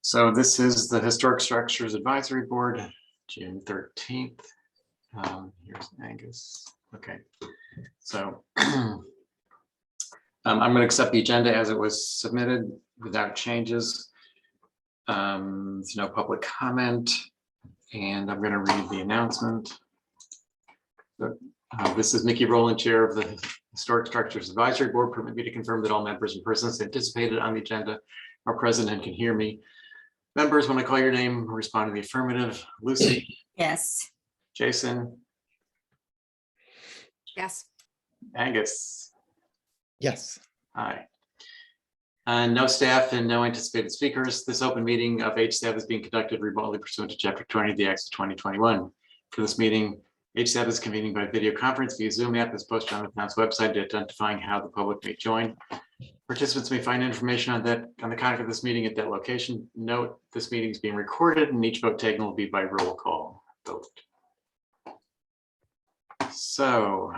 So this is the Historic Structures Advisory Board, June 13th. Here's Angus. Okay, so I'm going to accept the agenda as it was submitted without changes. There's no public comment, and I'm going to read the announcement. This is Nikki Rowland, Chair of the Historic Structures Advisory Board. Permit me to confirm that all members and persons anticipated on the agenda are present and can hear me. Members, when I call your name, respond in the affirmative. Lucy? Yes. Jason? Yes. Angus? Yes. Hi. No staff and no anticipated speakers. This open meeting of HSAB is being conducted remotely pursuant to Chapter 20 of the Acts of 2021. For this meeting, HSAB is convening by video conference via Zoom app as posted on the town's website, identifying how the public may join. Participants may find information on the conduct of this meeting at that location. Note, this meeting is being recorded and each vote taken will be by roll call vote. So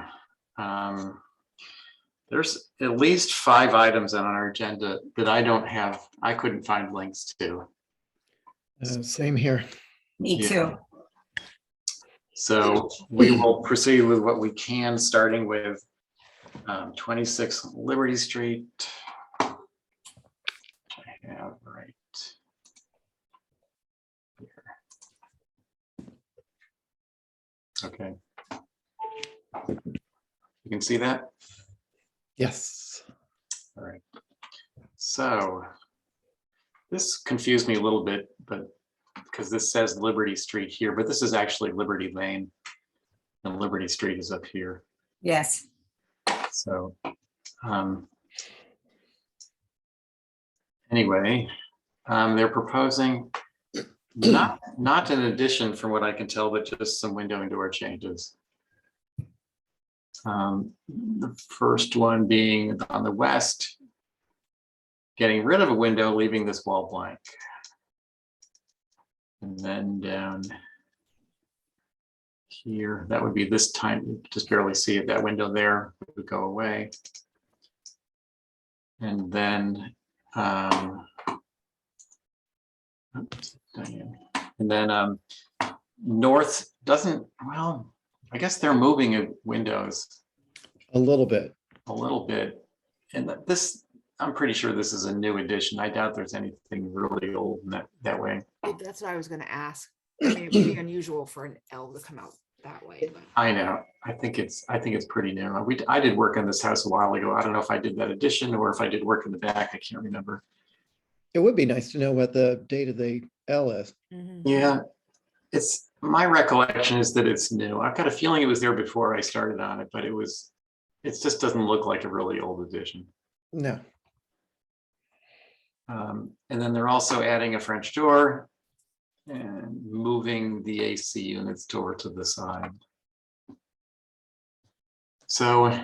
there's at least 5 items on our agenda that I couldn't find links to. Same here. Me too. So we will proceed with what we can, starting with 26 Liberty Street. Which I have right here. Okay. You can see that? Yes. All right. So this confused me a little bit, but because this says Liberty Street here, but this is actually Liberty Lane and Liberty Street is up here. Yes. So anyway, they're proposing not an addition from what I can tell, but just some window and door changes. The first one being on the west, getting rid of a window, leaving this wall blank. And then down here, that would be this time, you just barely see it, that window there would go away. And then north doesn't, well, I guess they're moving windows A little bit. a little bit. And this, I'm pretty sure this is a new addition. I doubt there's anything really old in that way. That's what I was going to ask. I mean, it would be unusual for an L to come out that way. But. I know. I think it's pretty new. I did work on this house a while ago. I don't know if I did that addition or if I did work in the back. I can't remember. It would be nice to know what the date of the L is. Mm-hmm. Yeah, it's my recollection is that it's new. I've got a feeling it was there before I started on it, but it just doesn't look like a really old addition. No. And then they're also adding a French door and moving the AC units door to the side. So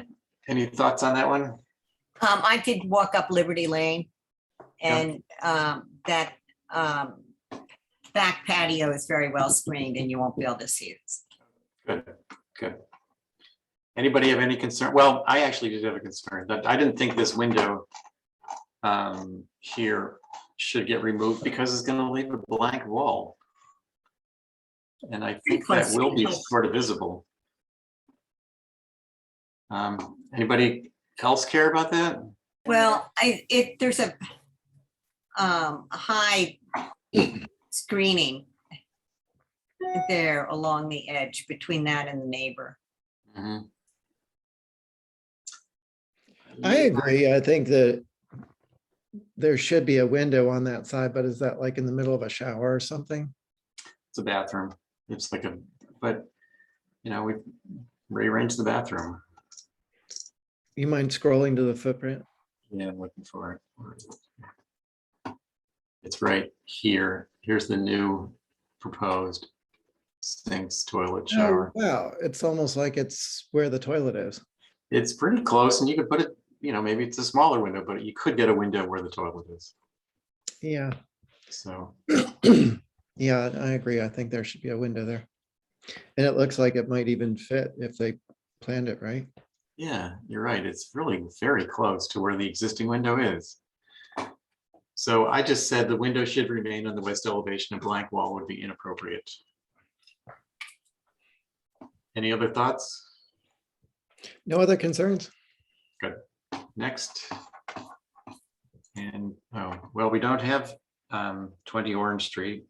any thoughts on that one? I did walk up Liberty Lane and that back patio is very well screened and you won't be able to see it. Good. Anybody have any concern? Well, I actually did have a concern that I didn't think this window here should get removed because it's going to leave a blank wall. And I think that will be sort of visible. Anybody else care about that? Well, there's a high screening there along the edge between that and the neighbor. Mm-hmm. I agree. I think that there should be a window on that side, but is that like in the middle of a shower or something? It's a bathroom. It's like but we rearranged the bathroom. You mind scrolling to the footprint? Yeah, I'm looking for it. It's right here. Here's the new proposed sinks, toilet, shower. Oh, wow. It's almost like it's where the toilet is. It's pretty close, and you could put it, maybe it's a smaller window, but you could get a window where the toilet is. Yeah. So Yeah, I agree. I think there should be a window there. And it looks like it might even fit if they planned it right. yeah, you're right. It's really very close to where the existing window is. So I just said the window should remain on the west elevation, a blank wall would be inappropriate. Any other thoughts? No other concerns? Next. And, oh, well, we don't have 20 Orange Street.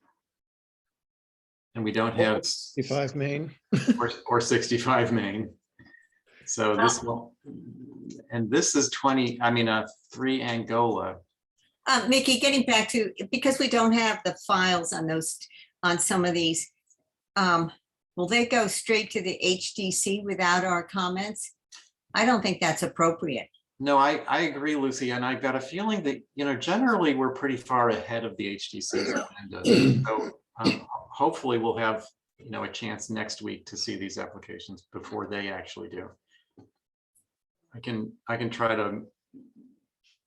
And we don't have 65 Main. or 65 Main. So this will, and this is 20, I mean, 3 Angola. Mickey, getting back to, because we don't have the files on those, on some of these, will they go straight to the HDC without our comments? I don't think that's appropriate. No, I agree, Lucy, and I've got a feeling that, generally we're pretty far ahead of the HDC's agenda. So hopefully we'll have, a chance next week to see these applications before they actually do. I can try to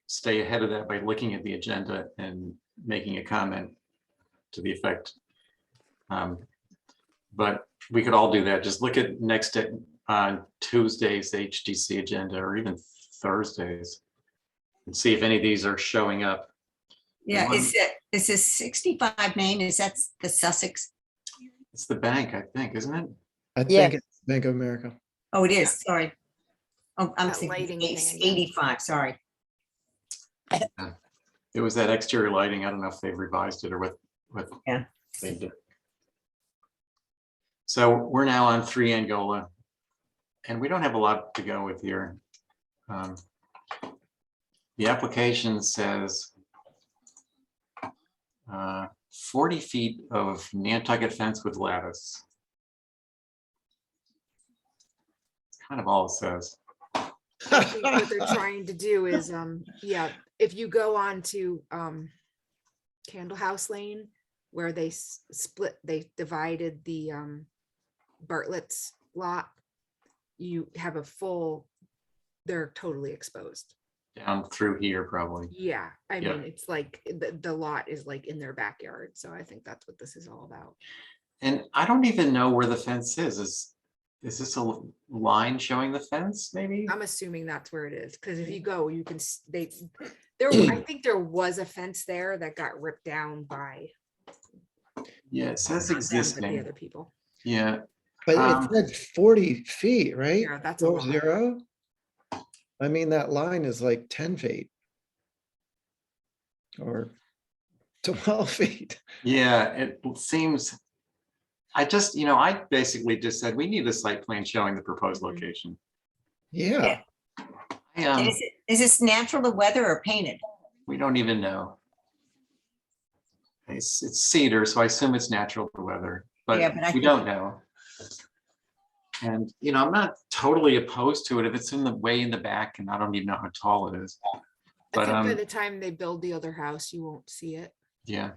stay ahead of that by looking at the agenda and making a comment to the effect. But we could all do that. Just look at next Tuesday's HDC agenda, or even Thursdays, and see if any of these are showing up. Yeah, is this 65 Main? Is that the Sussex? It's the bank, I think, isn't it? I Yeah. think it's Bank of America. Oh, it is, sorry. Oh, I'm That thinking lighting thing again. 85, sorry. It was that exterior lighting. I don't know if they've revised it or what Yeah. they did. So we're now on 3 Angola, and we don't have a lot to go with here. The application says 40 feet of Nantucket fence with lattice. It's kind of all it says. I think what they're trying to do is, yeah, if you go on to Candle House Lane, where they they divided the Bartlett's lot, you have a full, they're totally exposed. Down through here, probably. Yeah, I Yeah. mean, it's like the lot is like in their backyard, so I think that's what this is all about. And I don't even know where the fence is. Is this a line showing the fence, maybe? I'm assuming that's where it is, because if you go, you can, I think there was a fence there that got ripped down by Yeah, it says not them, but the existing. other people. Yeah, But Um, it said 40 feet, right? Yeah, that's a lot. 40. I mean, that line is like 10 feet. Or 12 feet. yeah, it seems. I just, I basically just said, we need a site plan showing the proposed Mhm. location. Yeah. Is this natural to weather or painted? We don't even know. It's cedar, so I assume it's natural to weather, but Yeah, but I we think- don't know. And, I'm not totally opposed to it if it's in the way in the back, and I don't even know how tall it is. I But, think by the time they build the other house, you won't see it. yeah,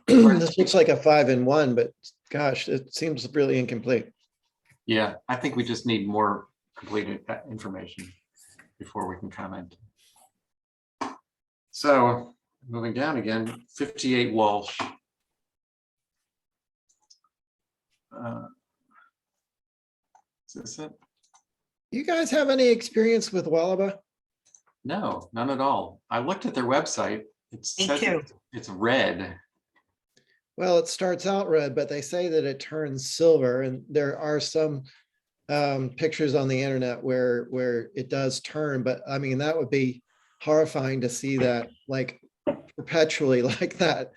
This looks like a 5-in-1, but gosh, it seems really incomplete. yeah, I think we just need more completed information before we can comment. So, moving down again, 58 Walsh. Is this it? You guys have any experience with Wallaba? No, none at all. I looked at their website. It Me says too. it's red. Well, it starts out red, but they say that it turns silver, and there are some pictures on the internet where it does turn, but I mean, that would be horrifying to see that like perpetually like that.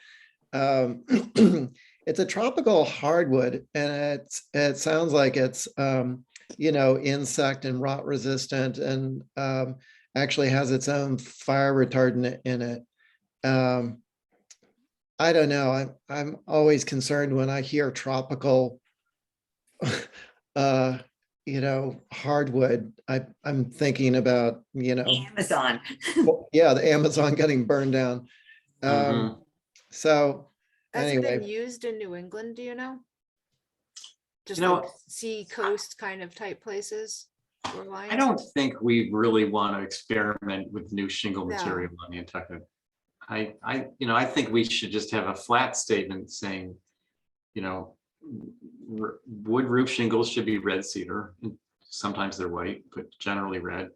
It's a tropical hardwood, and it sounds like it's insect and rot resistant, and actually has its own fire retardant in it. I don't know. I'm always concerned when I hear tropical, hardwood. I'm thinking about, Amazon. yeah, the Amazon getting burned down. Mhm. So Has it been anyway, used in New England, do you know? Just know, like sea coast kind of type places? I don't think we really want to experiment with new shingle No. material on Nantucket. I think we should just have a flat statement saying, wood roof shingles should be red cedar. Sometimes they're white, but generally red.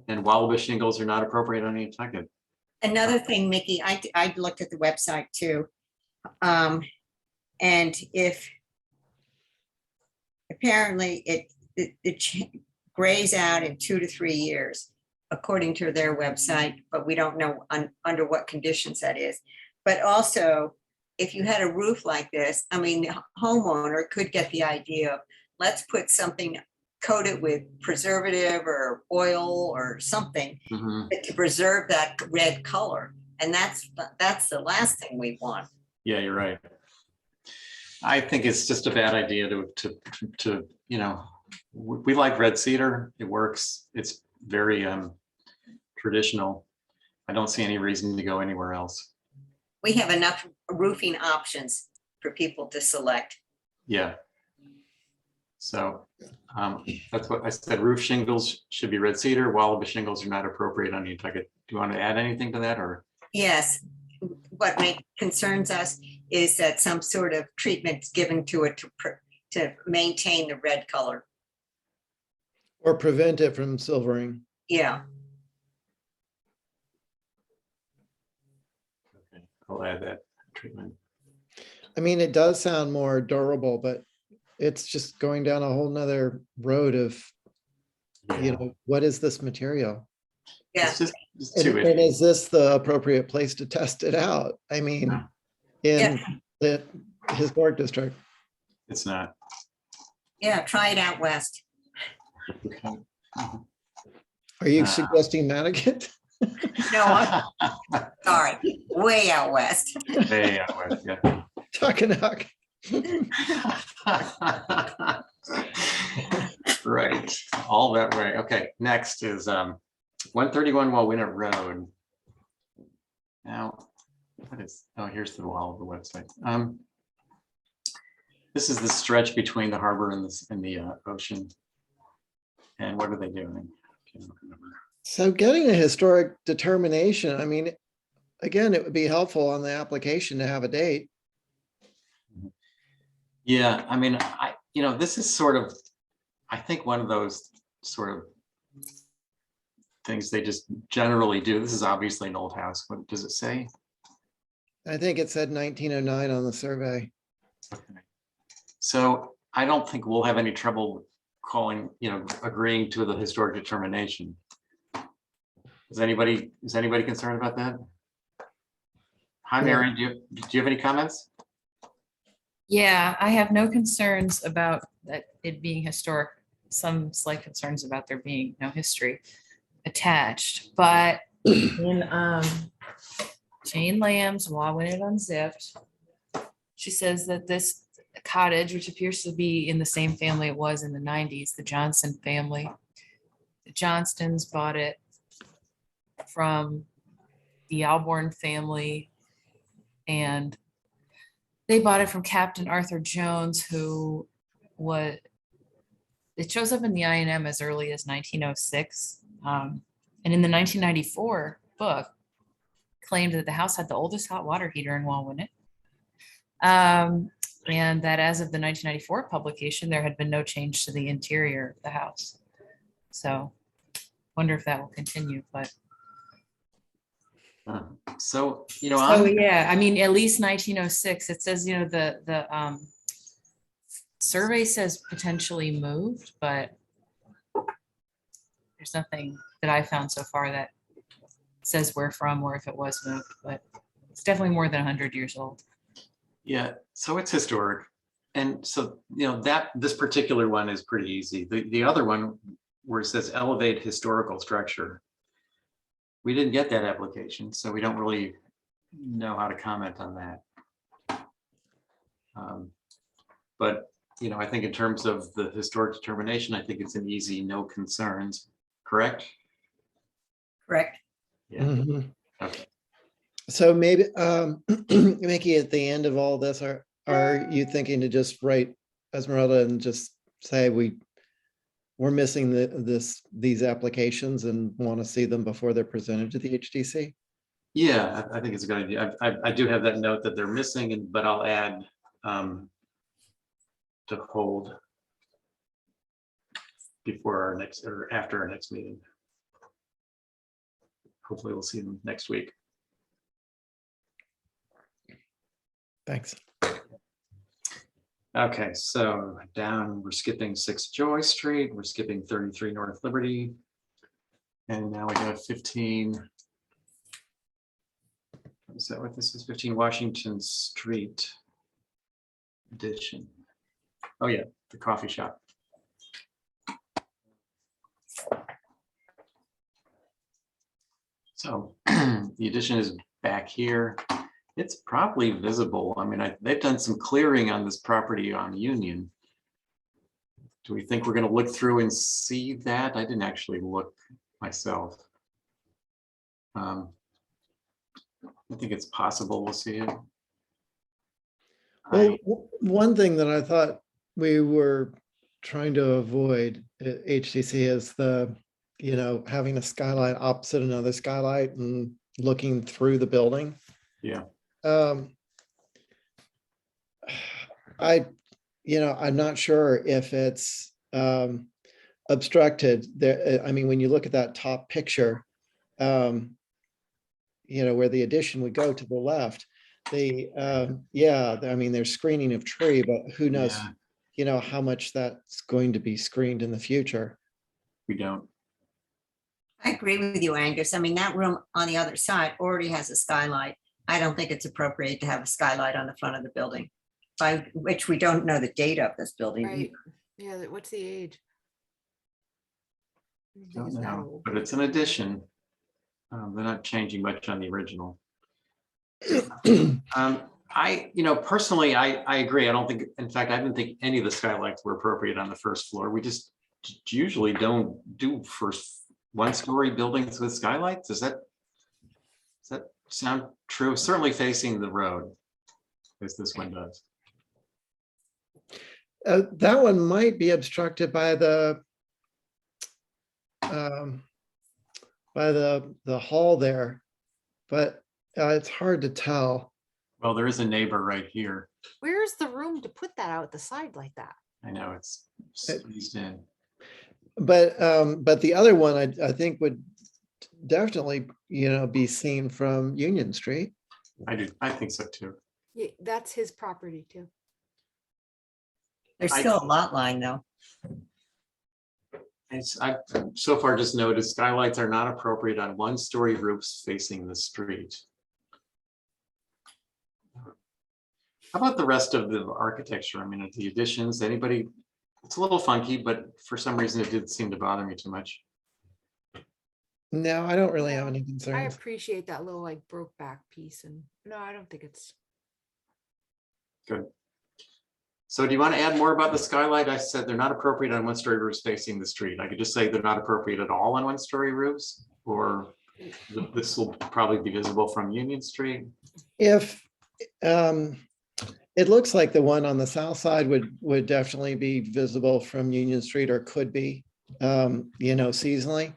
And Wallaby shingles are not appropriate on Nantucket. Another thing, Mickey, I looked at the website too. And if apparently it grays out in 2 to 3 years, according to their website, but we don't know under what conditions that is. But also, if you had a roof like this, I mean, the homeowner could get the idea of, let's put something coated with preservative or oil or something Mhm. to preserve that red color. And that's the last thing we want. Yeah, you're right. I think it's just a bad idea to, we like red cedar. It works. It's very traditional. I don't see any reason to go anywhere else. We have enough roofing options for people to select. Yeah. So that's what I said. Roof shingles should be red cedar. Wallaby shingles are not appropriate on Nantucket. Do you want to add anything to that, or? Yes, what concerns us is that some sort of treatment's given to it to maintain the red color. Or prevent it from silvering. Yeah, Okay, I'll add that treatment. I mean, it does sound more durable, but it's just going down a whole nother road of, you Yeah. know, what is this material? yeah. It's And, too and iffy. is this the appropriate place to test it out? I mean, in the historic district. It's not. Yeah, try it out west. Okay. Are you Ah. suggesting Manigat? No, I'm sorry, way out west. Yeah, yeah. Tuckanuck. Right, all that way. Okay, next is 131 Wallwinnet Road. Now, what is, oh, here's the wall of the website. This is the stretch between the harbor and the ocean. And what are they doing? I can't remember. So getting a historic determination, I mean, again, it would be helpful on the application to have a date. Yeah, I mean, this is sort of, I think one of those sort of things they just generally do. This is obviously an old house. What does it say? I think it said 1909 on the survey. Okay. So I don't think we'll have any trouble agreeing to the historic determination. Is anybody concerned about that? Hi, Mary, do you have any comments? Yeah, I have no concerns about that it being historic. Some slight concerns about there being no history attached, but in Jane Lamb's Wallwinnet Unzipped, she says that this cottage, which appears to be in the same family it was in the 90s, the Johnson family, the Johnstons bought it from the Alborn family, and they bought it from Captain Arthur Jones, who it shows up in the INM as early as 1906. And in the 1994 book, claimed that the house had the oldest hot water heater in Wallwinnet. And that as of the 1994 publication, there had been no change to the interior of the house. So wonder if that will continue, but. So, Yeah, I mean, at least 1906, it says, the survey says potentially moved, but there's nothing that I found so far that says where from or if it was moved, but it's definitely more than 100 years old. yeah, so it's historic. And so, this particular one is pretty easy. The other one where it says elevate historical structure, we didn't get that application, so we don't really know how to comment on that. But, I think in terms of the historic determination, I think it's an easy no concerns, correct? Correct. Yeah. Mhm. Okay. So maybe, Mickey, at the end of all this, are you thinking to just write Esmeralda and just say we're missing these applications and want to see them before they're presented to the HDC? Yeah, I think it's a good idea. I do have that note that they're missing, but I'll add to hold before our next or after our next meeting. Hopefully we'll see them next week. Thanks. Okay, so down, we're skipping 6 Joy Street, we're skipping 33 North Liberty. And now we have 15. Is that what this is? 15 Washington Street addition. Oh yeah, the coffee shop. So the addition is back here. It's probably visible. I mean, they've done some clearing on this property on Union. Do we think we're going to look through and see that? I didn't actually look myself. I think it's possible we'll see it. Well, one thing that I thought we were trying to avoid at HTC is having a skylight opposite another skylight and looking through the building. Yeah. I'm not sure if it's obstructed there. I mean, when you look at that top picture, where the addition would go to the left, I mean, there's screening of tree, but who knows, how much that's going to be screened in the future. We don't. I agree with you, Angus. I mean, that room on the other side already has a skylight. I don't think it's appropriate to have a skylight on the front of the building, by which we don't know the date of this building. Right. either. Yeah, what's the age? I don't think Don't it's that know, old. but it's an addition. They're not changing much on the original. Personally, I agree. I don't think, in fact, I didn't think any of the skylights were appropriate on the first floor. We just usually don't do first one-story buildings with skylights. Does that sound true? Certainly facing the road, as this one does. That one might be obstructed by the hall there, but it's hard to tell. Well, there is a neighbor right here. Where's the room to put that out the side like that? I know it's squeezed in. But the other one I think would definitely, be seen from Union Street. I think so too. Yeah, that's his property too. There's still a lot line though. I've so far just noted skylights are not appropriate on one-story roofs facing the street. How about the rest of the architecture? I mean, the additions, anybody, it's a little funky, but for some reason it didn't seem to bother me too much. No, I don't really have any I concerns. appreciate that little like broke back piece, and no, I don't think it's. Good. So do you want to add more about the skylight? I said they're not appropriate on one-story roofs facing the street. I could just say they're not appropriate at all on one-story roofs, or this will probably be visible from Union Street. If it looks like the one on the south side would definitely be visible from Union Street, or could be, seasonally.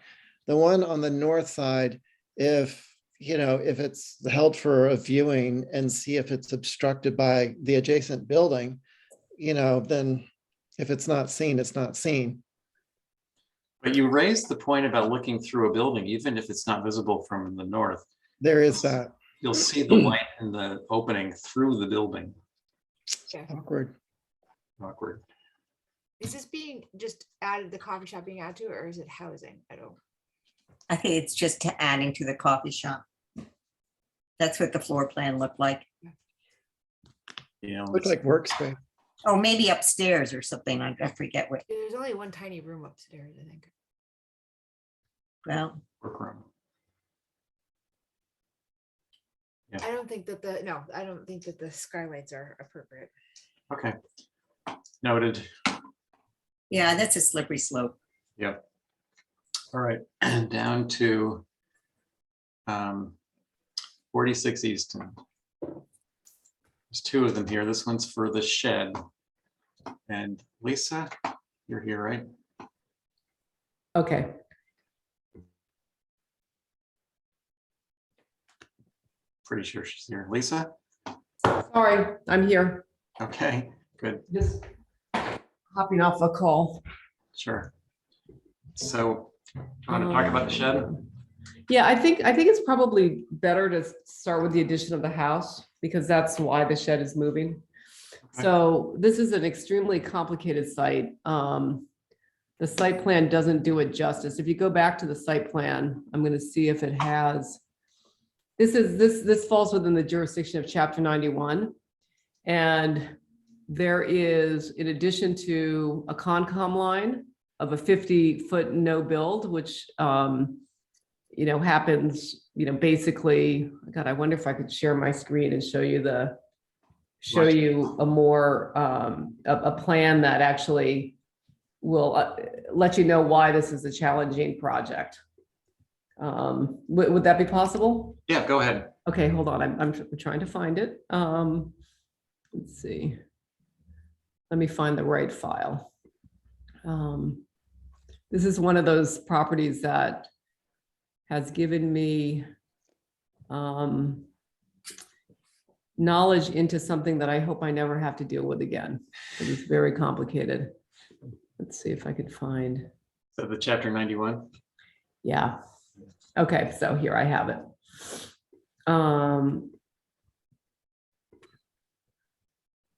The one on the north side, if it's held for a viewing and see if it's obstructed by the adjacent building, then if it's not seen, it's not seen. But you raised the point about looking through a building, even if it's not visible from the north. There is that. You'll see the light in the opening through the building. Yeah. Awkward. Awkward. Is this being just added, the coffee shop being added to, or is it housing? I think it's just adding to the coffee shop. That's what the floor plan looked like. Looked like workspace. Oh, maybe upstairs or something. I forget what. There's only one tiny room upstairs, I think. Well, Workroom. I don't think that the skylights are appropriate. Okay. Noted. yeah, that's a slippery slope. Yep. All right, and down to 46 Easton. There's two of them here. This one's for the shed. And Lisa, you're here, right? Okay, Pretty sure she's here. Lisa? sorry, I'm here, Okay, good, just hopping off a call. sure. So, you want to talk about the shed? Yeah, I think it's probably better to start with the addition of the house because that's why the shed is moving. Okay. So this is an extremely complicated site. The site plan doesn't do it justice. If you go back to the site plan, I'm going to see if it has. This falls within the jurisdiction of Chapter 91, and there is, in addition to a Concom line of a 50-foot no build, which happens, basically, God, I wonder if I could share my screen and show you a more, a plan that actually will let you know why this is a challenging project. Would that be possible? Yeah, go ahead. Okay, hold on, I'm trying to find it. Let's see. Let me find the right file. This is one of those properties that has given me knowledge into something that I hope I never have to deal with again. It is very complicated. Let's see if I could find. So the chapter 91. Yeah. Okay, so here I have it.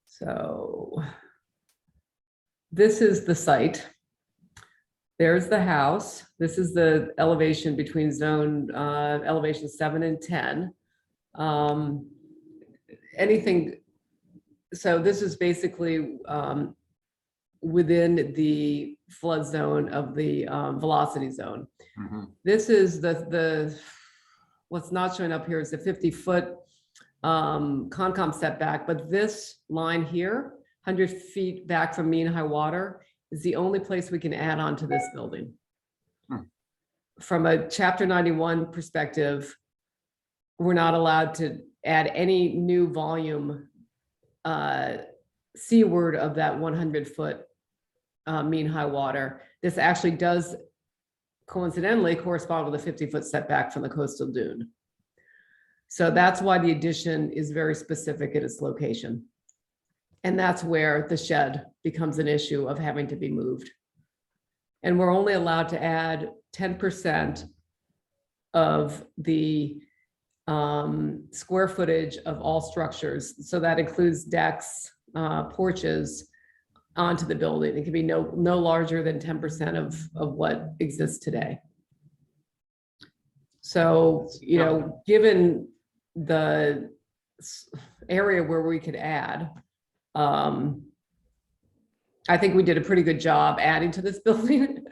So this is the site. There's the house. This is the elevation between zone elevation 7 and 10. So this is basically within the flood zone of the velocity zone. Mhm. This is the what's not showing up here is the 50-foot Concom setback, but this line here, 100 feet back from mean high water, is the only place we can add on to this building. From a Chapter 91 perspective, we're not allowed to add any new volume seaward of that 100-foot mean high water. This actually does coincidentally correspond with a 50-foot setback from the coastal dune. So that's why the addition is very specific at its location. And that's where the shed becomes an issue of having to be moved. And we're only allowed to add 10% of the square footage of all structures. So that includes decks, porches onto the building. It can be no larger than 10% of what exists today. So, given the area where we could add, I think we did a pretty good job adding to this building,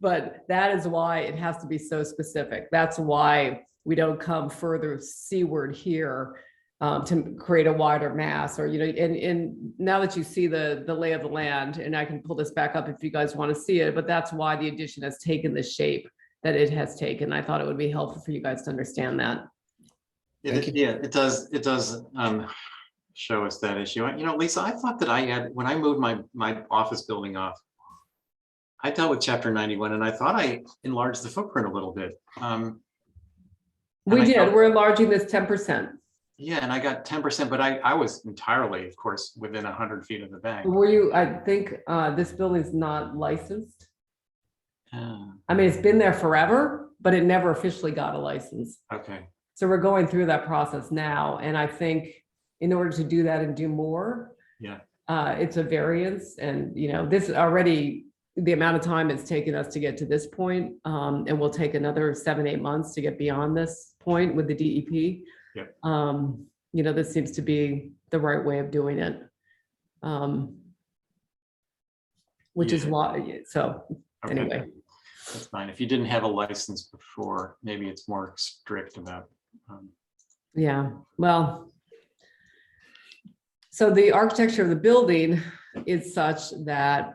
but that is why it has to be so specific. That's why we don't come further seaward here to create a wider mass, or, and now that you see the lay of the land, and I can pull this back up if you guys want to see it, but that's why the addition has taken the shape that it has taken. I thought it would be helpful for you guys to understand that. It does show us that issue. Lisa, I thought that I had, when I moved my office building off, I dealt with Chapter 91, and I thought I enlarged the footprint a little bit. We did. We're enlarging this 10%. Yeah, and I got 10%, but I was entirely, of course, within 100 feet of the bank. Were you? I think this building's not licensed. I mean, it's been there forever, but it never officially got a license. Okay. So we're going through that process now, and I think in order to do that and do more, it's a variance, and this already, the amount of time it's taken us to get to this point, and we'll take another 7-8 months to get beyond this point with the DEP. This seems to be the right way of doing it, which is why. So anyway, that's fine. If you didn't have a license before, maybe it's more strict about. Well, so the architecture of the building is such that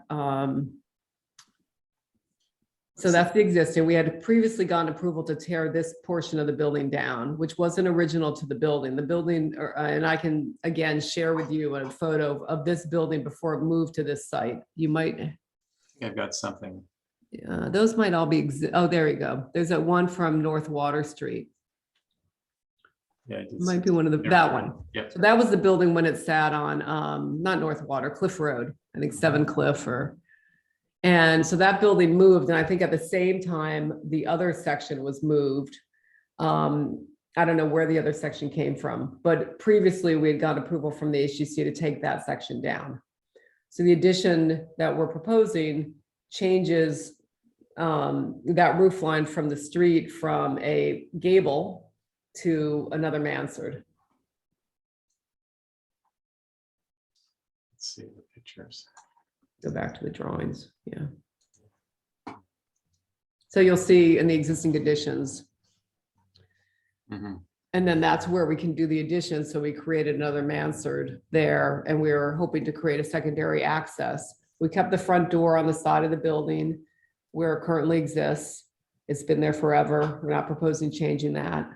so that's the existing. We had previously gotten approval to tear this portion of the building down, which wasn't original to the building. The building, and I can again share with you a photo of this building before it moved to this site. You might. I've got something. Those might all be. Oh, there you go. There's a one from North Water Street. Yeah, it might be one of that one. Yep. So that was the building when it sat on not North Water, Cliff Road. I think 7 Cliff And so that building moved, and I think at the same time, the other section was moved. I don't know where the other section came from, but previously we had got approval from the HGC to take that section down. So the addition that we're proposing changes that roof line from the street from a gable to another mansard. Let's see the pictures. Go back to the drawings, yeah. So you'll see in the existing conditions, Mhm. and then that's where we can do the addition. So we created another mansard there, and we were hoping to create a secondary access. We kept the front door on the side of the building where it currently exists. It's been there forever. We're not proposing changing that.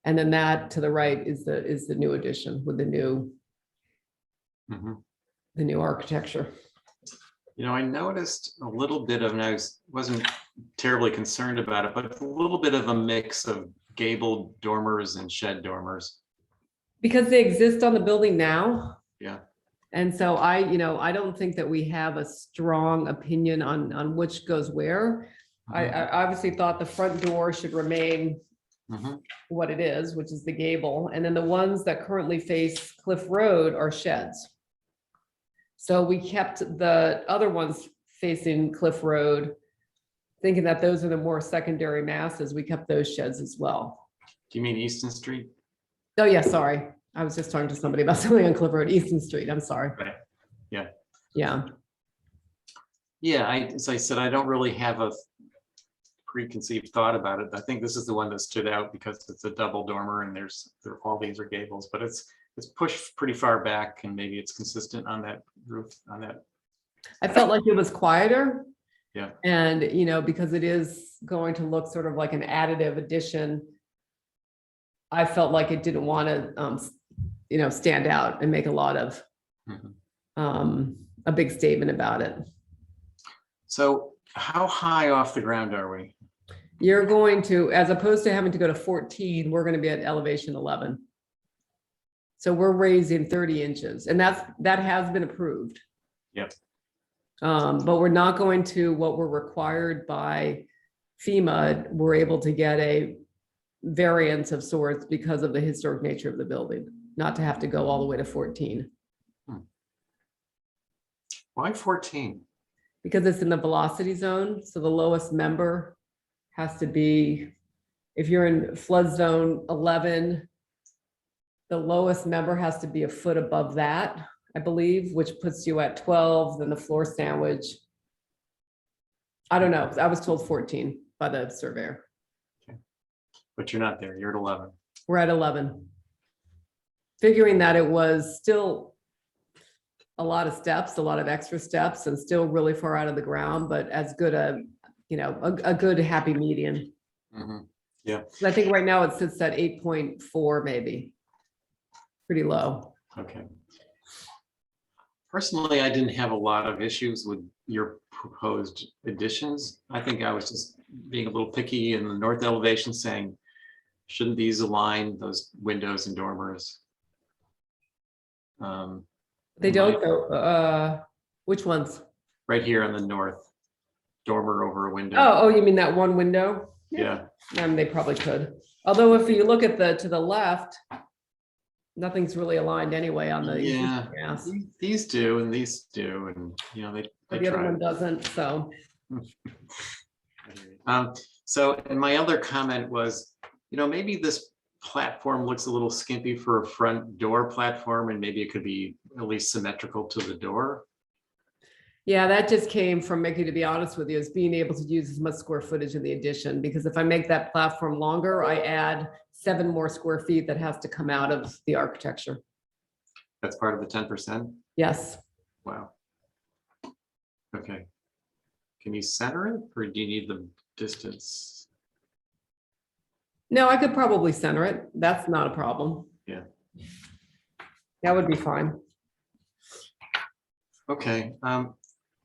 And then that to the right is the new addition with the new Mhm. architecture. I noticed a little bit of, and I wasn't terribly concerned about it, but a little bit of a mix of gabled dormers and shed dormers. Because they exist on the building now. Yeah. And so I don't think that we have a strong opinion on which goes where. I obviously thought the front door should remain Mhm. what it is, which is the gable. And then the ones that currently face Cliff Road are sheds. So we kept the other ones facing Cliff Road, thinking that those are the more secondary masses. We kept those sheds as well. Do you mean Easton Street? Oh, yeah, sorry. I was just talking to somebody about something on Cliff Road, Easton Street. I'm sorry. Right. Yeah. Yeah. Yeah, as I said, I don't really have a preconceived thought about it. I think this is the one that stood out because it's a double dormer and all these are gables, but it's pushed pretty far back and maybe it's consistent on that roof, on that. I felt like it was quieter. Yeah. And, because it is going to look sort of like an additive addition, I felt like it didn't want to, stand out and make a lot of, a big statement about it. So how high off the ground are we? You're going to, as opposed to having to go to 14, we're going to be at elevation 11. So we're raising 30 inches, and that has been approved. Yep. But we're not going to what we're required by FEMA. We're able to get a variance of sorts because of the historic nature of the building, not to have to go all the way to 14. Why 14? Because it's in the velocity zone. So the lowest member has to be, if you're in flood zone 11, the lowest member has to be a foot above that, I believe, which puts you at 12, then the floor sandwich. I don't know. I was told 14 by the surveyor. But you're not there. You're at 11. We're at 11. Figuring that it was still a lot of steps, a lot of extra steps, and still really far out of the ground, but as good a good happy median. Mhm. Yeah. So I think right now it sits at 8.4 maybe. Pretty low. Okay. Personally, I didn't have a lot of issues with your proposed additions. I think I was just being a little picky in the north elevation, saying, shouldn't these align those windows and dormers? They don't go, which ones? Right here on the north, dormer over a window. Oh, you mean that one window? Yeah. They probably could. Although if you look at to the left, nothing's really aligned anyway on the. Yeah. Yes. These do, and these do, and they But the other try. one doesn't, so. So, and my other comment was, maybe this platform looks a little skimpy for a front door platform, and maybe it could be at least symmetrical to the door. Yeah, that just came from Mickey, to be honest with you, is being able to use as much square footage in the addition, because if I make that platform longer, I add 7 more square feet that has to come out of the architecture. That's part of the 10%? Yes. Wow. Okay. Can you center it, or do you need the distance? No, I could probably center it. That's not a problem. Yeah. That would be fine. Okay.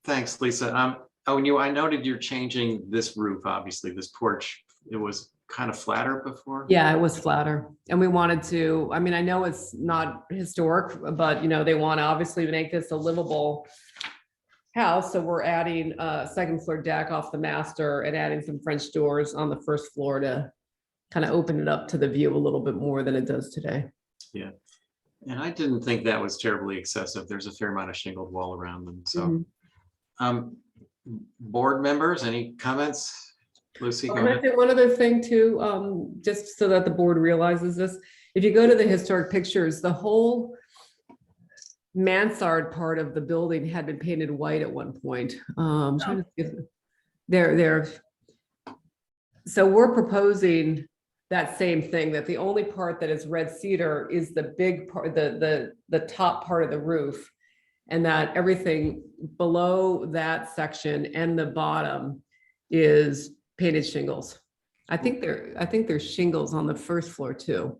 Thanks, Lisa. I noted you're changing this roof, obviously, this porch. It was kind of flatter before. Yeah, it was flatter. And we wanted to, I know it's not historic, but they want to obviously make this a livable house, so we're adding a second floor deck off the master and adding some French doors on the first floor to kind of open it up to the view a little bit more than it does today. Yeah. And I didn't think that was terribly excessive. There's a fair amount of shingled wall around them, so. Mhm. Board members, any comments? Lucy, go And I ahead. think one other thing too, just so that the board realizes this, if you go to the historic pictures, the whole mansard part of the building had been painted white at one point. Trying to see if there. So we're proposing that same thing, that the only part that is red cedar is the big part, the top part of the roof. And that everything below that section and the bottom is painted shingles. I think there's shingles on the first floor too.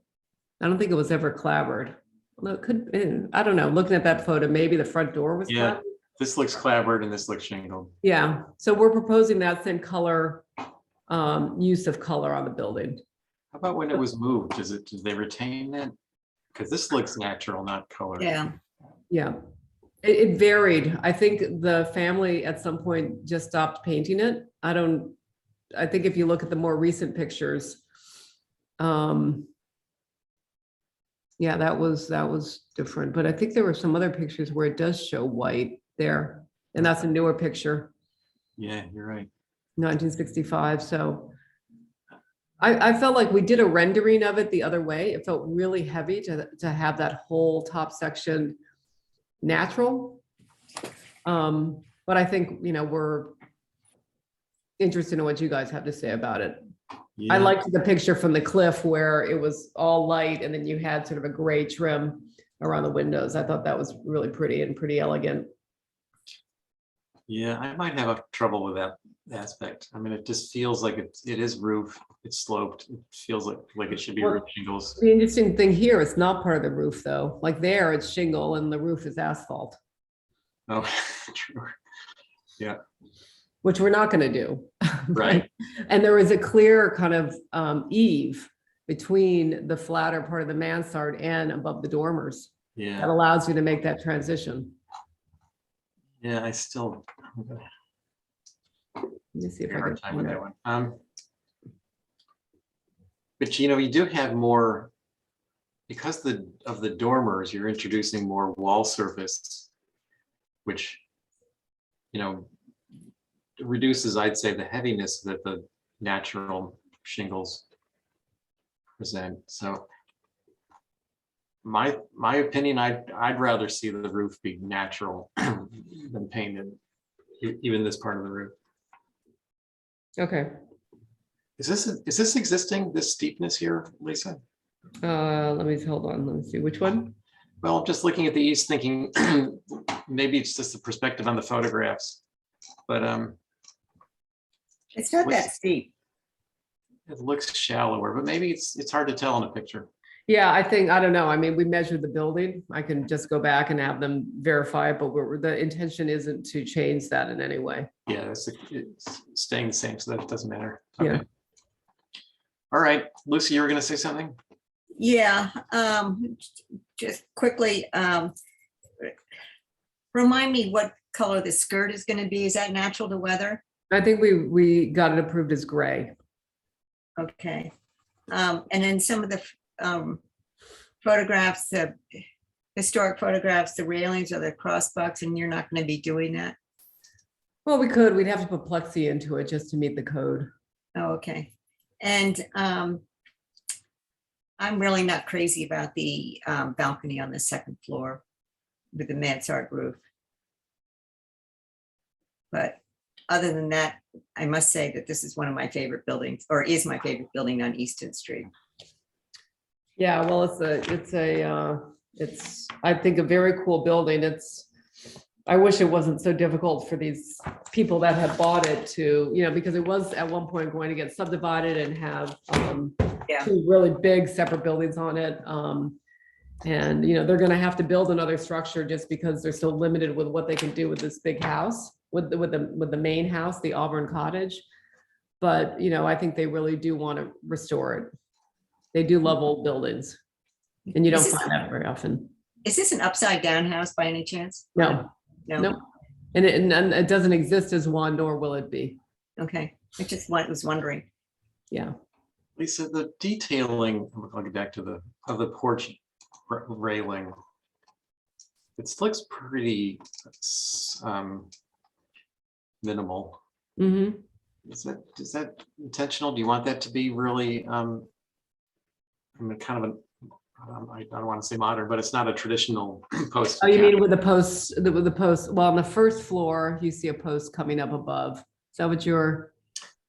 I don't think it was ever clapboard. Well, it could, I don't know, looking at that photo, maybe the front door was Yeah. clapboard. This looks clapboard and this looks shingled. Yeah, so we're proposing that same color, use of color on the building. How about when it was moved? Did they retain that? Because this looks natural, not colored. Yeah, Yeah, it varied. I think the family at some point just stopped painting it. I think if you look at the more recent pictures, yeah, that was different, but I think there were some other pictures where it does show white there, and that's a newer picture, Yeah, you're right. 1965. So I felt like we did a rendering of it the other way. It felt really heavy to have that whole top section natural. But I think, we're interested in what you guys have to say about it. I Yeah. liked the picture from the cliff where it was all light and then you had sort of a gray trim around the windows. I thought that was really pretty and pretty elegant. Yeah, I might have trouble with that aspect. I mean, it just feels like it is roof, it's sloped. It feels like it should be Well, roof shingles. The interesting thing here, it's not part of the roof though. Like there, it's shingle and the roof is asphalt, Oh, true. which we're not going to do. Right. And there was a clear kind of eave between the flatter part of the mansard and above the dormers that Yeah, allows you to make that transition. yeah, I still. Let me see if I Hard can time with find that it. one. But you do have more, because of the dormers, you're introducing more wall surface, which, reduces, I'd say, the heaviness that the natural shingles present. So my opinion, I'd rather see the roof be natural than painted, even this part of the roof. Okay. Is this existing, this steepness here, Lisa? Let me hold on. Let me see which one. Well, I'm just looking at the east thinking, maybe it's just the perspective on the photographs, but it's not that steep. it looks shallower, but maybe it's hard to tell in a picture. Yeah, I don't know. I mean, we measured the building. I can just go back and have them verify it, but the intention isn't to change that in any way. Yeah, it's staying the same, so that doesn't matter. Yeah. Okay. All right, Lucy, you were gonna say something? Yeah, just quickly, remind me what color the skirt is going to be. Is that natural to weather? I think we got it approved as gray. Okay. And then some of the photographs, the historic photographs, the railings or the crossbucks, and you're not going to be doing that? Well, we'd have to put plexi into it just to meet the code. Oh, okay. And I'm really not crazy about the balcony on the second floor with the mansard roof. But other than that, I must say that this is one of my favorite buildings, or is my favorite building on Easton Street. Yeah, well, it's I think a very cool building. I wish it wasn't so difficult for these people that have bought it to, because it was at one point going to get subdivided and have Yeah. two really big separate buildings on it. And, they're going to have to build another structure just because they're so limited with what they can do with this big house, with the main house, the Auburn Cottage. But, I think they really do want to restore it. They do love old buildings, and you don't Is this- find that very often. Is this an upside down house by any chance? No, No. no. And it doesn't exist as one, nor will it be. Okay, I just was wondering. Yeah. Lisa, the detailing, I'll get back to the porch railing. It looks pretty minimal. Mm-hmm. Is that intentional? Do you want that to be really, I mean, kind of I don't want to say modern, but it's not a traditional post. Oh, you mean with the posts, with the post, well, on the first floor, you see a post coming up above. Is that what you're?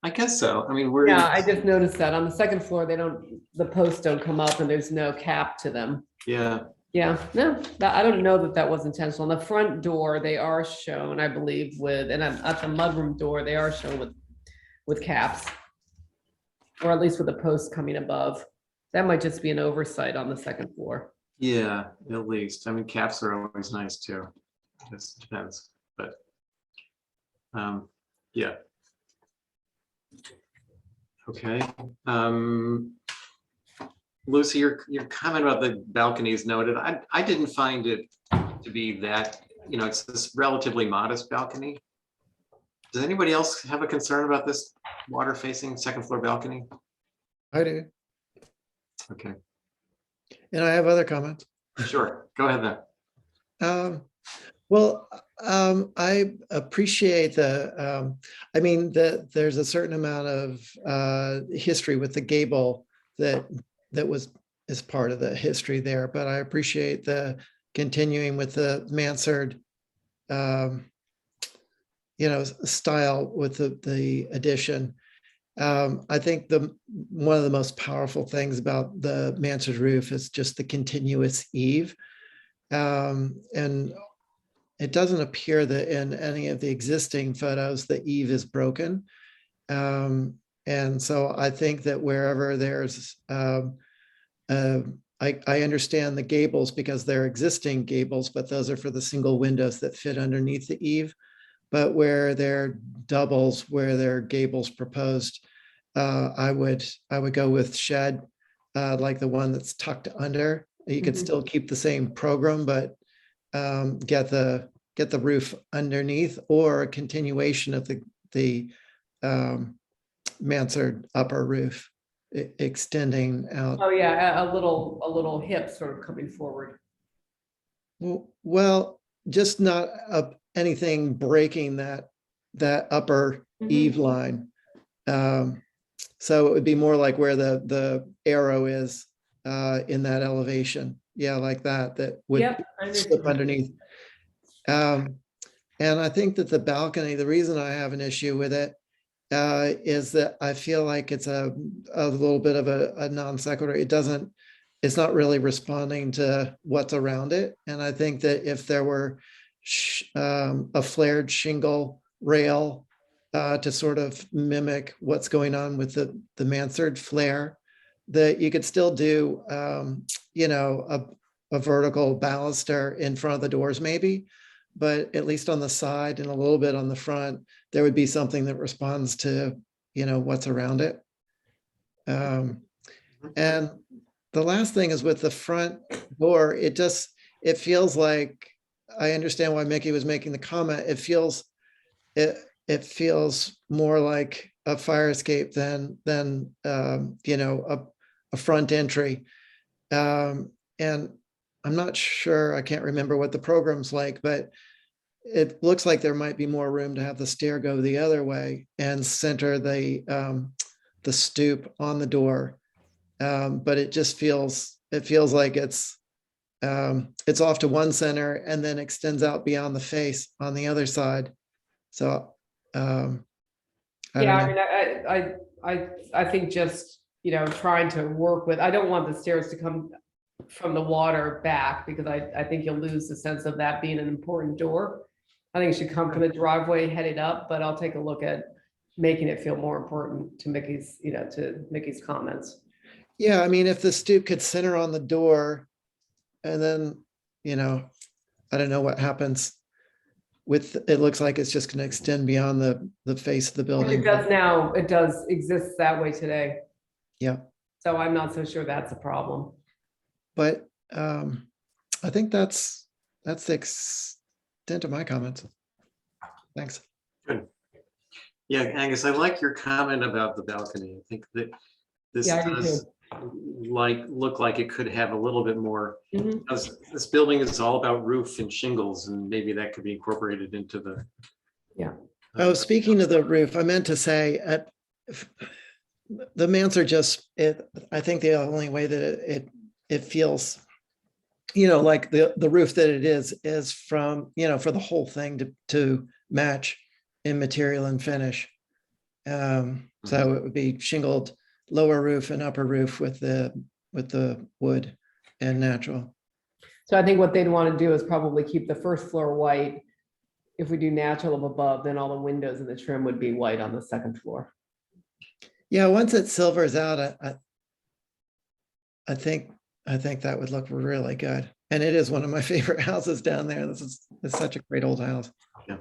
I guess so. I mean, Yeah, I just noticed that on the second floor, the posts don't come up and there's no cap to them. yeah, Yeah, no, I don't know that was intentional. On the front door, they are shown, I believe, and at the mudroom door, they are shown with caps. Or at least with the post coming above. That might just be an oversight on the second floor. yeah, at least. I mean, caps are always nice too. It depends, but yeah. Okay. Lucy, your comment about the balconies noted. I didn't find it to be that, it's this relatively modest balcony. Does anybody else have a concern about this water facing second floor balcony? I do. Okay, And I have other comments. sure. Go ahead then. Well, I appreciate I mean, there's a certain amount of history with the gable that is part of the history there, but I appreciate the continuing with the mansard, style with the addition. I think one of the most powerful things about the mansard roof is just the continuous eave. And it doesn't appear that in any of the existing photos, the eave is broken. And so I think that wherever there's, I understand the gables because they're existing gables, but those are for the single windows that fit underneath the eave. But where they're doubles, where they're gables proposed, I would go with shed, like the one that's tucked under. You could still keep the same program, but get the roof underneath, or a continuation of the mansard upper roof extending out. Oh, yeah, a little hip sort of coming forward. Well, just not anything breaking that upper eave line. So it would be more like where the arrow is in that elevation. Yeah, like that would slip underneath. And I think that the balcony, the reason I have an issue with it is that I feel like it's a little bit of a non sequitur. It's not really responding to what's around it. And I think that if there were a flared shingle rail to sort of mimic what's going on with the mansard flare, that you could still do, a vertical baluster in front of the doors maybe, but at least on the side and a little bit on the front, there would be something that responds to, what's around it. And the last thing is with the front door, it feels like, I understand why Mickey was making the comment. It feels more like a fire escape than a front entry. And I'm not sure, I can't remember what the program's like, but it looks like there might be more room to have the stair go the other way and center the stoop on the door. But it just feels like it's off to one center and then extends out beyond the face on the other side. So I think just, trying to work with, I don't want the stairs to come from the water back, because I think you'll lose the sense of that being an important door. I think it should come from the driveway headed up, but I'll take a look at making it feel more important to Mickey's, comments. Yeah, I mean, if the stoop could center on the door, and then, I don't know what happens with, it looks like it's just going to extend beyond the face of the building. It does now, it does exist that way today. Yeah. So I'm not so sure that's a problem. But I think that's the extent of my comments. Thanks. Good. Yeah, Angus, I like your comment about the balcony. I think that this Yeah, I do does look like it could have a little bit more. Mhm. Because this building is all about roof and shingles, and maybe that could be incorporated into the. Yeah. Oh, speaking of the roof, I meant to say, the Mansard just, I think the only way that it feels, like the roof that it is from, for the whole thing to match in material and finish. So it would be shingled lower roof and upper roof with the wood and natural. So I think what they'd want to do is probably keep the first floor white. If we do natural up above, then all the windows and the trim would be white on the second floor. Yeah, once it silvers out, I think that would look really good. And it is one of my favorite houses down there. It's such a great old house.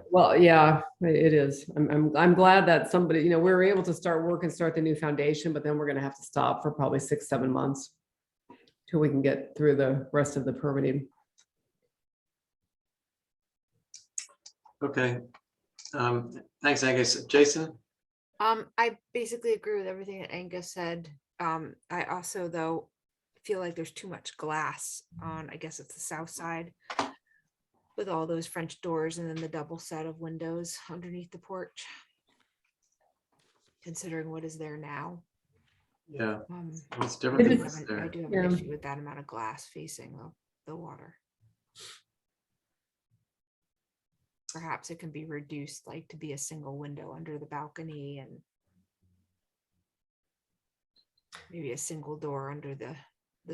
Well, yeah, it is. I'm glad that somebody, we were able to start work and start the new foundation, but then we're gonna have to stop for probably 6-7 months till we can get through the rest of the permitting. Okay. Thanks, Angus. Jason? I basically agree with everything that Angus said. I also, though, feel like there's too much glass on, I guess it's the south side, with all those French doors and then the double set of windows underneath the porch, considering what is there now. Yeah, Um, it's different. It than is- what's there. I do have Yeah. an issue with that amount of glass facing the water. Perhaps it can be reduced, like to be a single window under the balcony and maybe a single door under the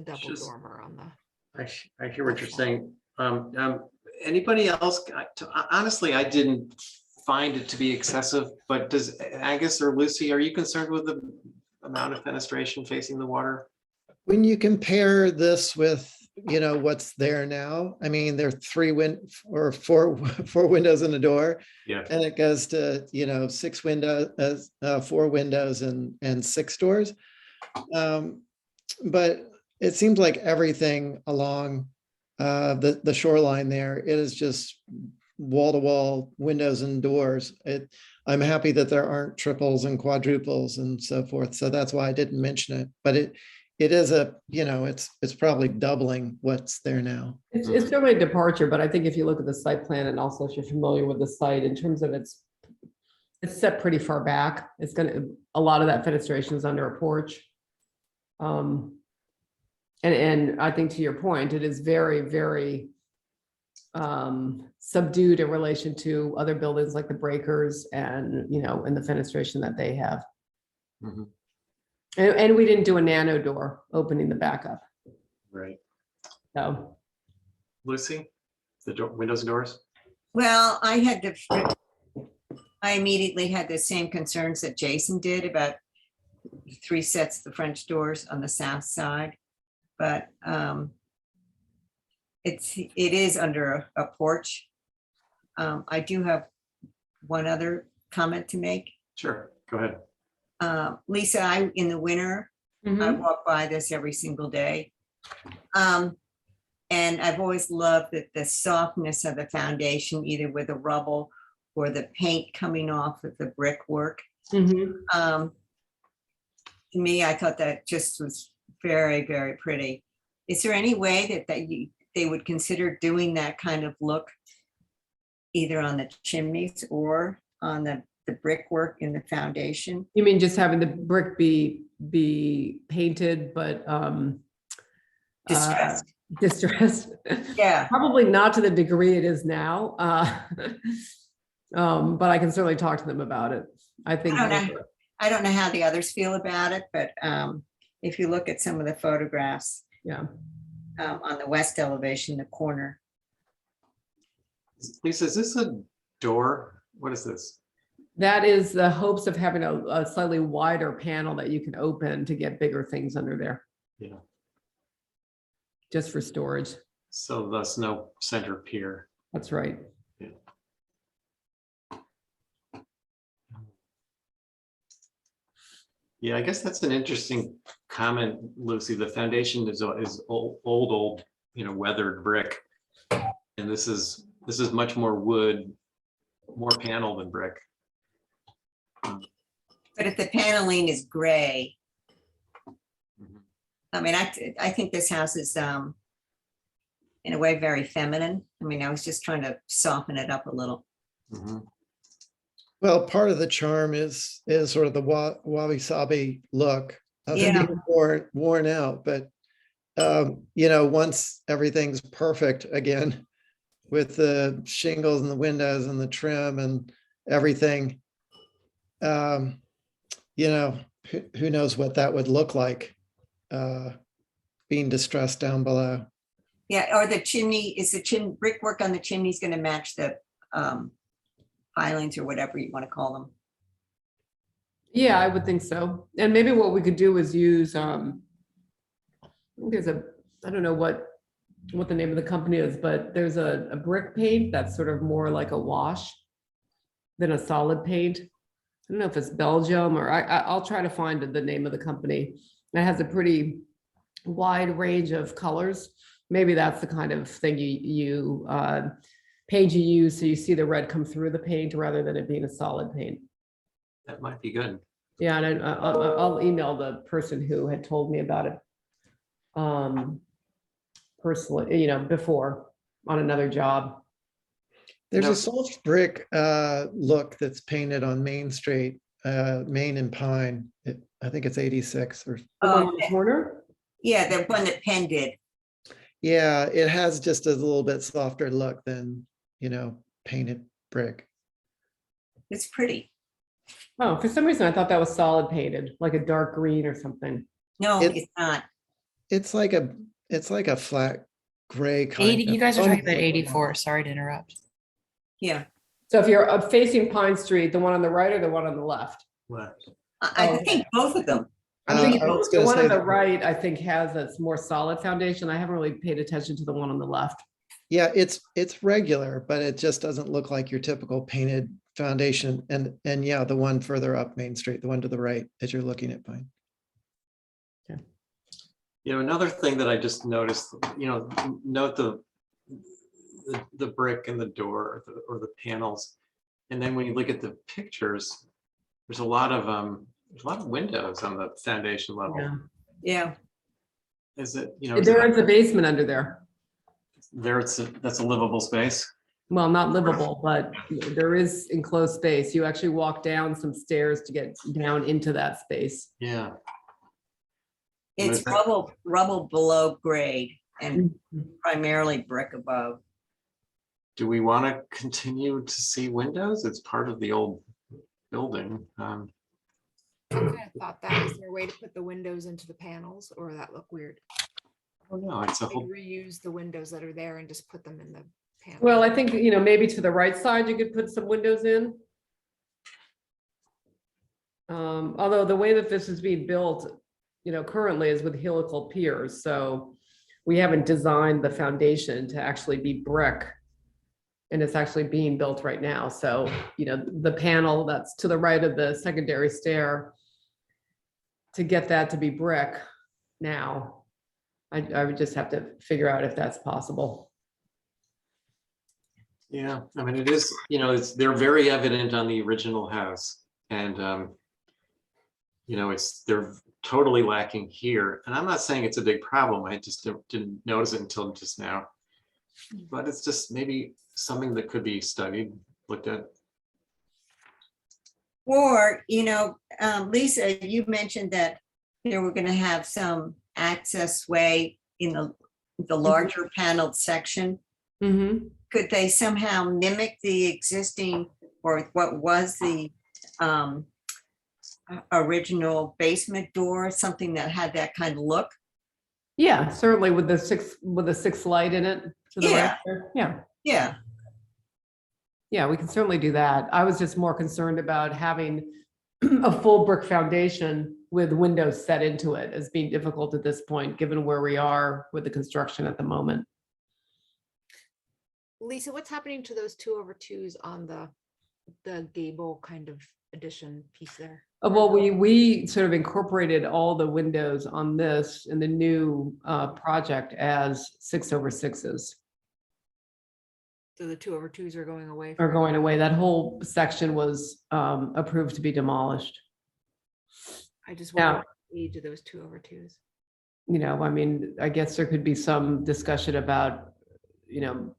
double Just- dormer on the. I hear what you're saying. Anybody else? Honestly, I didn't find it to be excessive, but does Angus or Lucy, are you concerned with the amount of fenestration facing the water? When you compare this with, what's there now, I mean, there are four windows in the door, Yeah. and it goes to, 6 windows, 4 windows and 6 doors. But it seems like everything along the shoreline there, it is just wall to wall windows and doors. I'm happy that there aren't triples and quadruples and so forth. So that's why I didn't mention it, but it is it's probably doubling what's there now. It's certainly a departure, but I think if you look at the site plan and also if you're familiar with the site in terms of it's set pretty far back. A lot of that fenestration is under a porch. And I think to your point, it is very, very subdued in relation to other buildings like the breakers and, and the fenestration that they have. Mhm. And we didn't do a nano door opening the back up. Right. So, Lucy, the windows and doors? Well, I immediately had the same concerns that Jason did about 3 sets of French doors on the south side. But it is under a porch. I do have one other comment to make. Sure, go ahead. Lisa, in the winter, I mhm. walk by this every single day. And I've always loved the softness of the foundation, either with the rubble or the paint coming off of the brickwork. To me, I thought that just was very, very pretty. Is there any way that they would consider doing that kind of look either on the chimneys or on the brickwork in the foundation? You mean just having the brick be painted, but Distressed. distressed? Yeah, Probably not to the degree it is now. But I can certainly talk to them about it. I think. I don't know how the others feel about it, but if you look at some of the photographs Yeah. On the west elevation, the corner. Lisa, is this a door? What is this? That is the hopes of having a slightly wider panel that you can open to get bigger things under there. Yeah. Just for storage. So thus no center pier. That's right. Yeah, I guess that's an interesting comment, Lucy. The foundation is old, weathered brick. And this is much more wood more panel than brick. But if the paneling is gray, Mhm. I mean, I think this house is in a way very feminine. I mean, I was just trying to soften it up a little. Mhm. Well, part of the charm is sort of the wabi-sabi look of it Yeah. being worn out, but once everything's perfect again with the shingles and the windows and the trim and everything, who knows what that would look like being distressed down below. Yeah, or the chimney, is the brickwork on the chimney's gonna match the pilings or whatever you want to call them? Yeah, I would think so. And maybe what we could do is use, I think I don't know what the name of the company is, but there's a brick paint that's sort of more like a wash than a solid paint. I don't know if it's Belgium or I'll try to find the name of the company. It has a pretty wide range of colors. Maybe that's the kind of thing paint you use, so you see the red come through the paint rather than it being a solid paint. That might be good. Yeah, and I'll email the person who had told me about it personally, before on another job. There's No. a soft brick look that's painted on Main Street, Main and Pine. I think it's 86 or, The one Oh, on the corner? yeah, the one that Penn did. yeah, it has just a little bit softer look than, painted brick. It's pretty. Oh, for some reason I thought that was solid painted, like a dark green or something. No, It- it's not. It's like a flat gray kind 80, of. you guys are talking about 84. Sorry to interrupt. Yeah, So if you're facing Pine Street, the one on the right or the one on the left? What? I Oh, think both of them. I'm thinking I was the gonna one say on the the- right, I think has a more solid foundation. I haven't really paid attention to the one on the left. Yeah, it's regular, but it just doesn't look like your typical painted foundation. And yeah, the one further up Main Street, the one to the right as you're looking at Pine. Another thing that I just noticed, note the brick in the door or the panels. And then when you look at the pictures, there's a lot of windows on the foundation level. Yeah. Yeah, Is it, There is a basement under there. that's a livable space? Well, not livable, but there is enclosed space. You actually walk down some stairs to get down into that space. Yeah. it's rubble below grade and primarily brick above. Do we want to continue to see windows? It's part of the old building. I kind of thought that, is there a way to put the windows into the panels, or that look weird? I don't know, it's a Like whole, reuse the windows that are there and just put them in the panel. Well, I think, maybe to the right side, you could put some windows in. Although the way that this is being built, currently is with helical piers, so we haven't designed the foundation to actually be brick. And it's actually being built right now. So, the panel that's to the right of the secondary stair, to get that to be brick now, I would just have to figure out if that's possible. yeah, I mean, it is, they're very evident on the original house. And, they're totally lacking here. And I'm not saying it's a big problem. I just didn't notice it until just now. But it's just maybe something that could be studied, looked at. Or, Lisa, you mentioned that they were gonna have some access way in the larger paneled section. Mhm. Could they somehow mimic the existing or what was the original basement door, something that had that kind of look? Yeah, certainly with the six light in it. To the right there. Yeah. Yeah, Yeah, we can certainly do that. I was just more concerned about having a full brick foundation with windows set into it as being difficult at this point, given where we are with the construction at the moment. Lisa, what's happening to those 2/2s on the gable kind of addition piece there? Well, we sort of incorporated all the windows on this in the new project as 6/6s. So the 2/2s are going away. are for- going away. That whole section was approved to be demolished. I just Yeah. wonder the age of those 2/2s. You know, I mean, I guess there could be some discussion about, you know,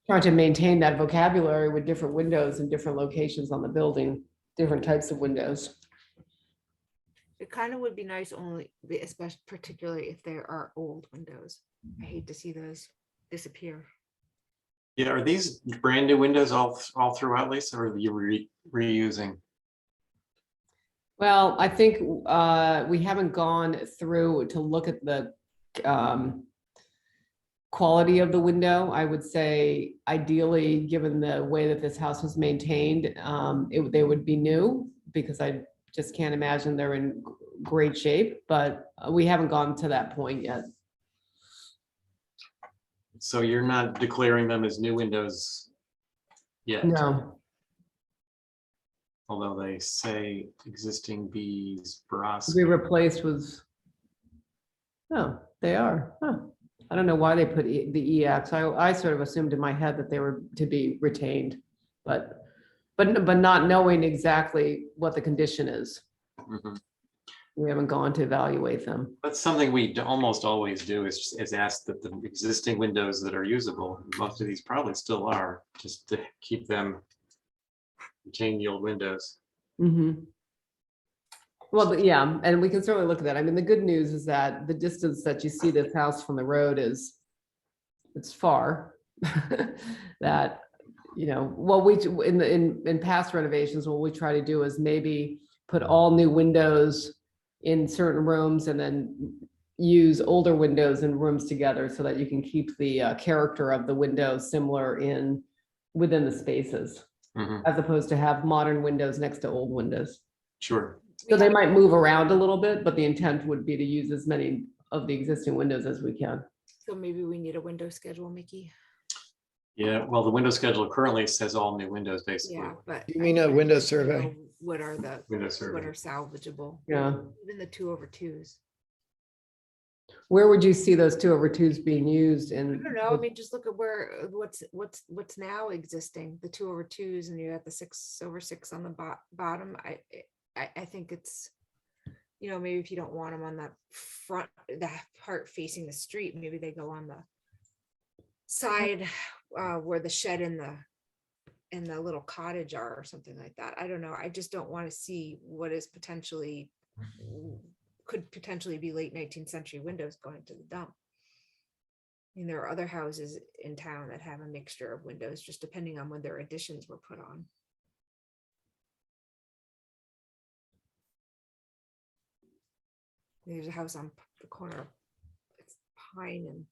trying to maintain that vocabulary with different windows and different locations on the building, different types of windows. It kind of would be nice only, especially particularly if there are old windows. I hate to see those disappear. Yeah, are these brand new windows all throughout, Lisa, or are you reusing? Well, I think we haven't gone through to look at the quality of the window. I would say ideally, given the way that this house was maintained, they would be new, because I just can't imagine they're in great shape, but we haven't gone to that point yet. So you're not declaring them as new windows yet? No, Although they say existing bees brass. we replaced with, oh, they are, huh. I don't know why they put the EX. I sort of assumed in my head that they were to be retained, but not knowing exactly what the condition is. Mhm. We haven't gone to evaluate them. That's something we almost always do, is ask that the existing windows that are usable, most of these probably still are, just to keep them, retain the old windows. Mhm. Well, yeah, and we can certainly look at that. I mean, the good news is that the distance that you see this house from the road it's far. That, you know, what we, in past renovations, what we try to do is maybe put all new windows in certain rooms and then use older windows in rooms together, so that you can keep the character of the window similar within the spaces, Mhm. as opposed to have modern windows next to old windows. Sure. So they might move around a little bit, but the intent would be to use as many of the existing windows as we can. So maybe we need a window schedule, Mickey. Yeah, well, the window schedule currently says all new windows, basically. Yeah, but. You mean a window I'd like to survey? know What are the, Window what survey. are salvageable? Yeah. Even the 2/2s. Where would you see those 2/2s being used I in? don't know. I mean, just look at where, what's now existing, the 2/2s, and you got the 6/6 on the bottom. I think it's, you know, maybe if you don't want them on that front, that part facing the street, maybe they go on the side where the shed and the little cottage are, or something like that. I don't know. I just don't want to see what is could potentially be late 19th century windows going to the dump. I mean, there are other houses in town that have a mixture of windows, just depending on when their additions were put on. There's a house on the corner of it's Pine and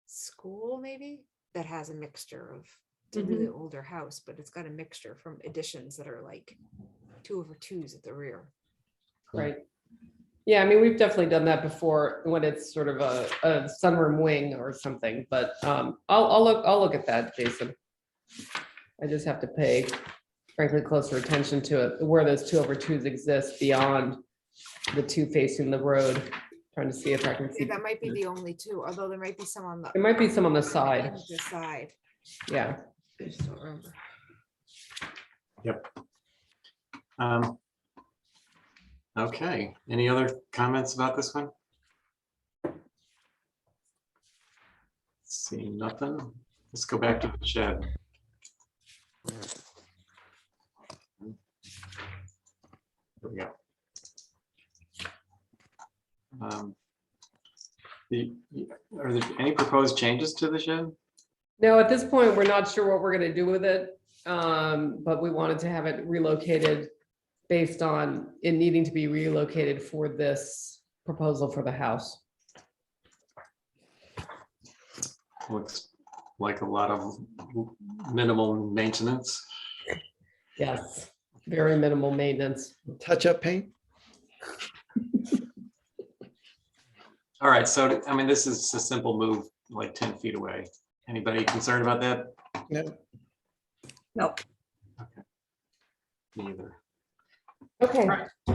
School, maybe, that has a mixture of, it's a really older house, but it's got a mixture from additions that are like 2/2s at the rear. Right. Yeah, I mean, we've definitely done that before when it's sort of a sunroom wing or something, but I'll look at that, Jason. I just have to pay, frankly, closer attention to it, where those 2/2s exist beyond the two facing the road, trying to see if I can Yeah, see. that might be the only two, although there might be some on the. There might be some on the on side, the side. yeah. I just don't remember. Okay, any other comments about this one? Seeing nothing, let's go back to the shed. There we go. Are there any proposed changes to the shed? No, at this point, we're not sure what we're gonna do with it, but we wanted to have it relocated based on it needing to be relocated for this proposal for the house. Looks like a lot of minimal maintenance. Yes, very minimal maintenance. Touch-up paint? All right, so I mean, this is a simple move, like 10 feet away. Anybody concerned about that? No. Nope. Neither. Okay,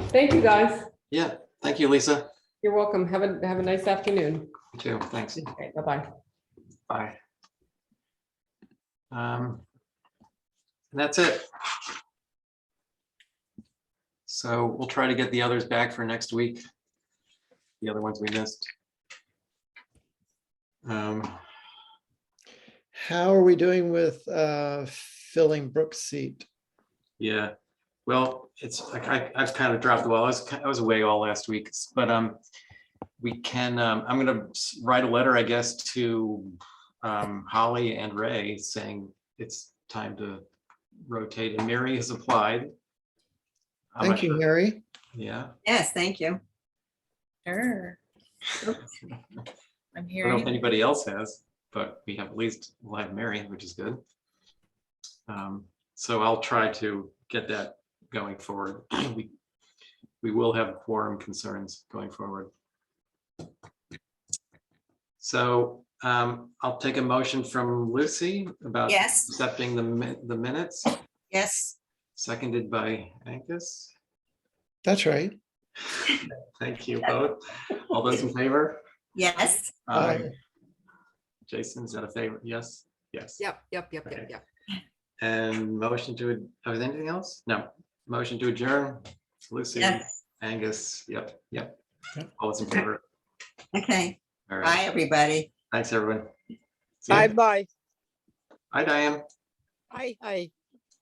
thank you, guys. Yeah, thank you, Lisa. You're welcome. Have a nice afternoon. You too, thanks. Okay, bye-bye. Bye. And that's it. So we'll try to get the others back for next week. The other ones we missed. How are we doing with filling Brooks' seat? Yeah, well, it's like I've kind of dropped the ball. I was away all last week, but we can. I'm gonna write a letter, I guess, to Holly and Ray saying it's time to rotate. And Mary has applied. I'm Thank not you, sure- Mary. Yeah. Yes, thank you. Sure. I'm I don't know if hearing. anybody else has, but we have at least we'll have Mary, which is good. So I'll try to get that going forward. We will have quorum concerns going forward. So I'll take a motion from Lucy about Yes. accepting the minutes, Yes, seconded by Angus. That's right. Thank you both. All those in favor? yes. Jason's that a favor? Yes, yes. Yep. Okay. And motion to, was anything else? No. Motion to adjourn. Lucy, Yes. Angus, yep. Yep. All those in favor? Okay. All Bye, right. everybody. Thanks, everyone. See ya. Bye-bye. Bye, Diane. Hi.